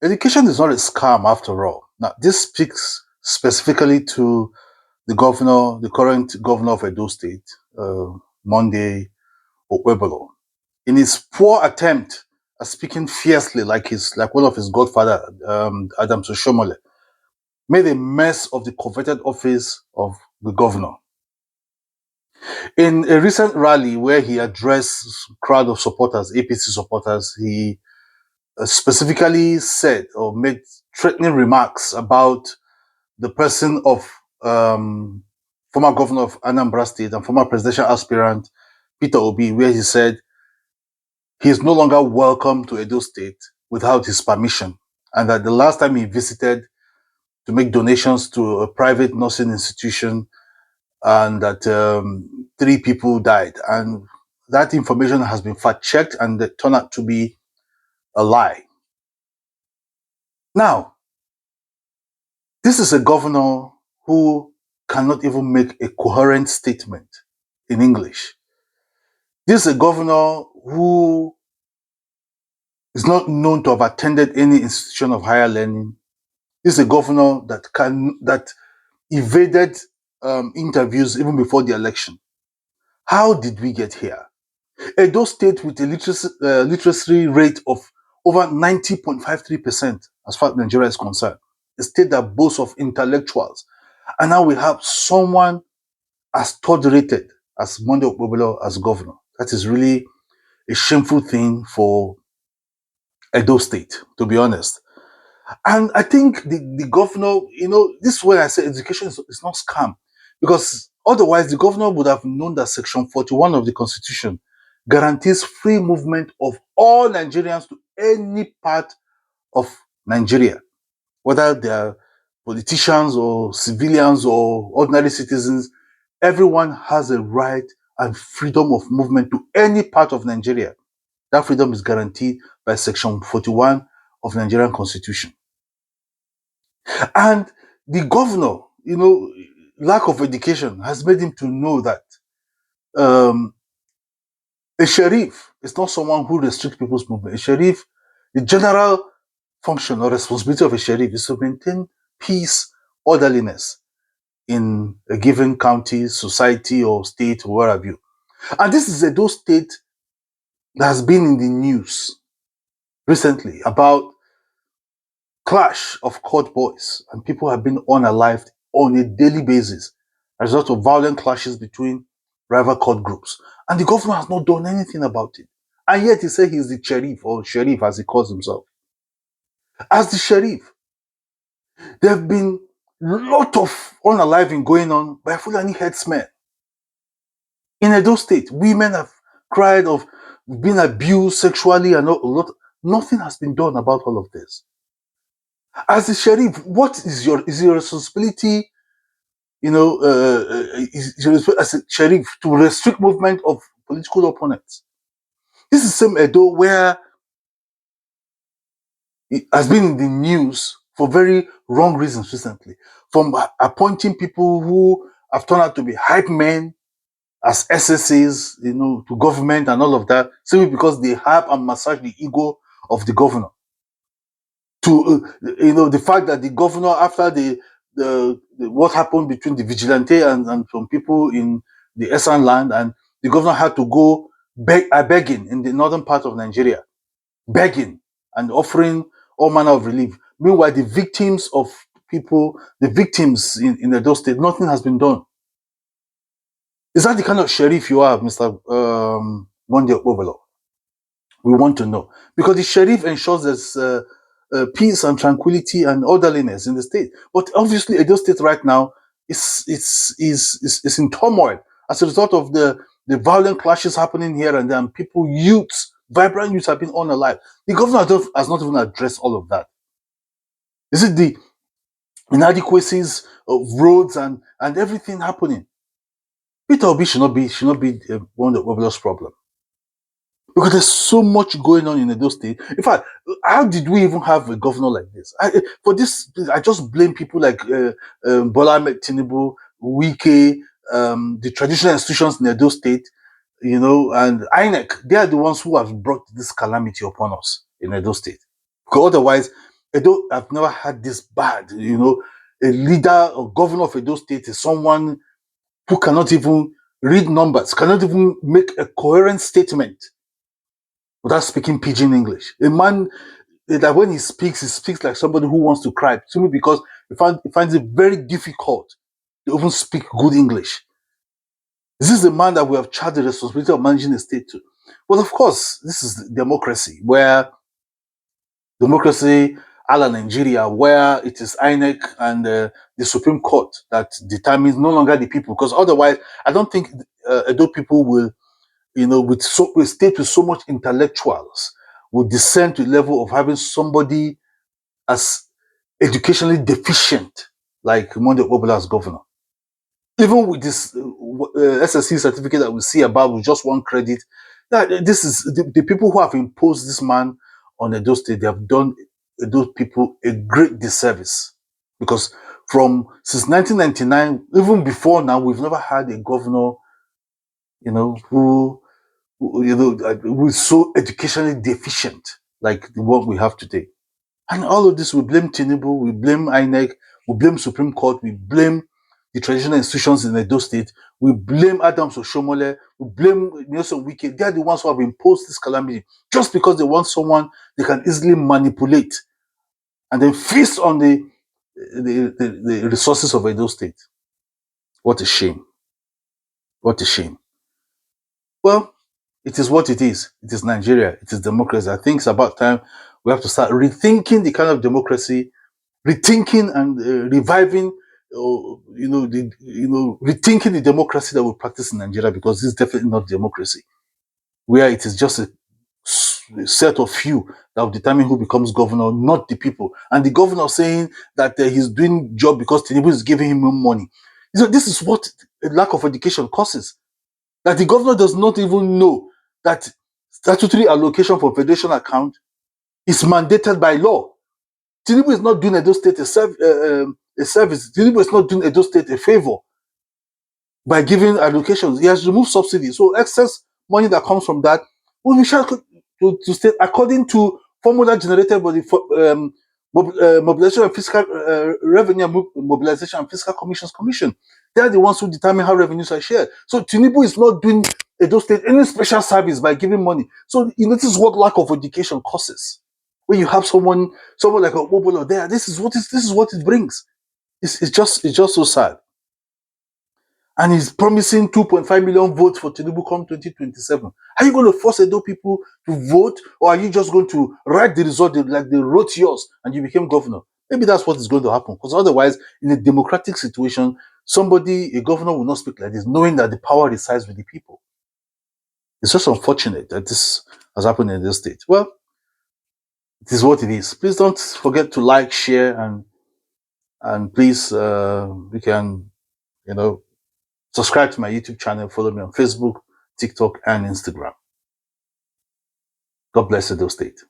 education is not a scam after all. Now, this speaks specifically to the governor, the current governor of Edo State, Monday Okphebolo. In his poor attempt at speaking fiercely like one of his godfather, Adam Soshomole, made a mess of the coveted office of the governor. In a recent rally where he addressed a crowd of supporters, APC supporters, he specifically said or made threatening remarks about the person of former governor of Anambra State and former presidential aspirant Peter Obi, where he said he is no longer welcome to Edo State without his permission, and that the last time he visited to make donations to a private nursing institution, and that 3 people died, and that information has been fact-checked and it turned out to be a lie. Now, this is a governor who cannot even make a coherent statement in English. This is a governor who is not known to have attended any institution of higher learning. This is a governor that evaded interviews even before the election. How did we get here? Edo State with a literacy rate of over 90.53% as far as Nigeria is concerned, a state that boasts of intellectuals. And now we have someone as third-rated as Monday Okphebolo as governor. That is really a shameful thing for Edo State, to be honest. And I think the governor, this is when I say education is not scam, because otherwise the governor would have known that Section 41 of the Constitution guarantees free movement of all Nigerians to any part of Nigeria, whether they are politicians or civilians or ordinary citizens. Everyone has a right and freedom of movement to any part of Nigeria. That freedom is guaranteed by Section 41 of the Nigerian Constitution. And the governor, lack of education has made him to know that a sheriff is not someone who restricts people's movement. A sheriff, the general function or responsibility of a sheriff is to maintain peace, orderliness in a given county, society, or state, or where have you. And this is Edo State that has been in the news recently about clash of court boys, and people have been unalived on a daily basis as a result of violent clashes between rival court groups. And the governor has not done anything about it. And yet he said he's the sheriff, or sheriff as he calls himself. As the sheriff, there have been a lot of unaliving going on by Fulani headsmen. In Edo State, women have cried of being abused sexually and a lot. Nothing has been done about all of this. As the sheriff, what is your responsibility? Is your responsibility as a sheriff to restrict movement of political opponents? This is the same Edo where it has been in the news for very wrong reasons recently, from appointing people who have turned out to be hype men as SSAs, to government and all of that, simply because they hype and massage the ego of the governor. To the fact that the governor, after the what happened between the vigilante and some people in the Esan land, and the governor had to go begging in the northern part of Nigeria, begging and offering all manner of relief. Meanwhile, the victims in Edo State, nothing has been done. Is that the kind of sheriff you are, Mr. Monday Okphebolo? We want to know. Because the sheriff ensures there's peace and tranquility and orderliness in the state. But obviously, Edo State right now is in turmoil as a result of the violent clashes happening here and there. Vibrant youths have been unalive. The governor has not even addressed all of that. Is it the inadequacies of roads and everything happening? Peter Obi should not be one of Okphebolo's problem. Because there's so much going on in Edo State. In fact, how did we even have a governor like this? I just blame people like Bola Ahmed Tinubu, Wike, the traditional institutions in Edo State, and INEC. They are the ones who have brought this calamity upon us in Edo State. Because otherwise, Edo, I've never had this bad, a leader or governor of Edo State is someone who cannot even read numbers, cannot even make a coherent statement without speaking pidgin English. A man that when he speaks like somebody who wants to cry, simply because he finds it very difficult to even speak good English. This is the man that we have charged the responsibility of managing the state to. But of course, this is democracy, where democracy a la Nigeria, where it is INEC and the Supreme Court that determines no longer the people. Because otherwise, I don't think Edo people will, with state with so much intellectuals, will descend to the level of having somebody as educationally deficient like Monday Okphebolo as governor. Even with this SSC certificate that we see above with just one credit, that this is the people who have imposed this man on Edo State. They have done those people a great disservice, because since 1999, even before now, we've never had a governor, who is so educationally deficient like the one we have today. And all of this, we blame Tinubu, we blame INEC, we blame Supreme Court, we blame the traditional institutions in Edo State, we blame Adams Oshomole, we blame Nelson Wike. They are the ones who have imposed this calamity just because they want someone they can easily manipulate and then feast on the resources of Edo State. What a shame. What a shame. Well, it is what it is. It is Nigeria. It is democracy. I think it's about time we have to start rethinking the kind of democracy, rethinking and reviving, rethinking the democracy that we practice in Nigeria, because this is definitely not democracy, where it is just a set of few that will determine who becomes governor, not the people. And the governor saying that he's doing job because Tinubu is giving him money. This is what a lack of education causes. That the governor does not even know that statutory allocation for federation account is mandated by law. Tinubu is not doing Edo State a service. Tinubu is not doing Edo State a favor by giving allocations. He has removed subsidies. So excess money that comes from that will be shared to state according to formula generated by the Mobilization and Fiscal Revenue Mobilization and Fiscal Commissions Commission. They are the ones who determine how revenues are shared. So Tinubu is not doing Edo State any special service by giving money. So this is what lack of education causes. When you have someone like Okphebolo there, this is what it brings. It's just so sad. And he's promising 2.5 million votes for Tinubu come 2027. Are you going to force Edo people to vote, or are you just going to write the result like they wrote yours and you became governor? Maybe that's what is going to happen, because otherwise, in a democratic situation, a governor will not speak like this, knowing that the power resides with the people. It's just unfortunate that this has happened in this state. Well, it is what it is. Please don't forget to like, share, and please, you can, subscribe to my YouTube channel, follow me on Facebook, TikTok, and Instagram. God bless Edo State.